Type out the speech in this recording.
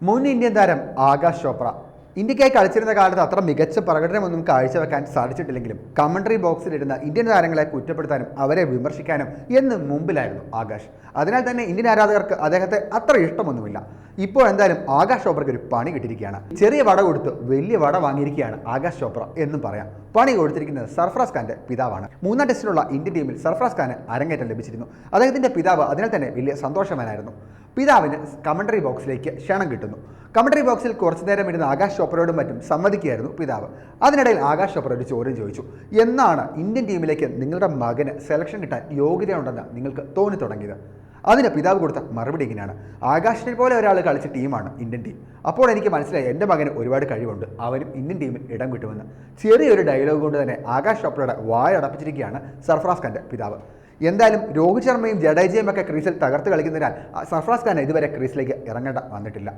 മുൻ ഇന്ത്യൻ താരം ആകാശ് ചോപ്ര ഇന്ത്യക്കായി കളിച്ചിരുന്ന കാലത്ത് അത്ര മികച്ച പ്രകടനമൊന്നും കാഴ്ചവെക്കാൻ സാധിച്ചിട്ടില്ലെങ്കിലും കമന്ററി ബോക്സിലിരുന്ന ഇന്ത്യൻ താരങ്ങളെ കുറ്റപ്പെടുത്താനും അവരെ വിമർശിക്കാനും എന്നും മുമ്പിലായിരുന്നു ആകാശ്. അതിനാൽ തന്നെ ഇന്ത്യൻ ആരാധകർക്ക് അദ്ദേഹത്തെ അത്ര ഇഷ്ടമൊന്നുമില്ല. ഇപ്പോൾ എന്തായാലും ആകാശ് ചോപ്രയ്ക്ക് ഒരു പണി കിട്ടിയിരിക്കുകയാണ്. ചെറിയ വട കൊടുത്ത് വലിയ വട വാങ്ങിയിരിക്കുകയാണ് ആകാശ് ചോപ്ര എന്നും പറയാം. പണി കൊടുത്തിരിക്കുന്നത് സർഫറാസ് ഖാന്റെ പിതാവാണ്. 3-ാം ടെസ്റ്റിലുള്ള ഇന്ത്യൻ ടീമിൽ സർഫറാസ് ഖാന് അരങ്ങേറ്റം ലഭിച്ചിരുന്നു. അദ്ദേഹത്തിന്റെ പിതാവ് അതിനാൽ തന്നെ വലിയ സന്തോഷവാനായിരുന്നു. പിതാവിന് കമന്ററി ബോക്സിലേക്ക് ക്ഷണം കിട്ടുന്നു. കമന്ററി ബോക്സിൽ കുറച്ചു നേരം ഇരുന്ന് ആകാശ് ചോപ്രയോടും മറ്റും സമ്മതിക്കുകയായിരുന്നു പിതാവ്. അതിനിടയിൽ ആകാശ് ചോപ്ര ഒരു ചോദ്യം ചോദിച്ചു. എന്നാണ് ഇന്ത്യൻ ടീമിലേക്ക് നിങ്ങളുടെ മകന് സെലക്ഷൻ കിട്ടാൻ യോഗ്യതയുണ്ടെന്ന് നിങ്ങൾക്ക് തോന്നി തുടങ്ങിയത്? അതിന് പിതാവ് കൊടുത്ത മറുപടി ഇങ്ങനെയാണ്: ആകാശിനെ പോലെ ഒരാൾ കളിച്ച ടീമാണ് ഇന്ത്യൻ ടീം. അപ്പോൾ എനിക്ക് മനസ്സിലായി എൻ്റെ മകന് ഒരുപാട് കഴിവുണ്ട്, അവനും ഇന്ത്യൻ ടീമിൽ ഇടം കിട്ടുമെന്ന്. ചെറിയൊരു ഡയലോഗ് കൊണ്ട് തന്നെ ആകാശ് ചോപ്രയുടെ വായടപ്പിച്ചിരിക്കുകയാണ് സർഫറാസ് ഖാന്റെ പിതാവ്. എന്തായാലും രോഹിത് ശർമ്മയും ജഡേജയും ഒക്കെ ക്രീസിൽ തകർത്ത് കളിക്കുന്നതിനാൽ സർഫറാസ് ഖാൻ ഇതുവരെ ക്രീസിലേക്ക് ഇറങ്ങേണ്ട വന്നിട്ടില്ല.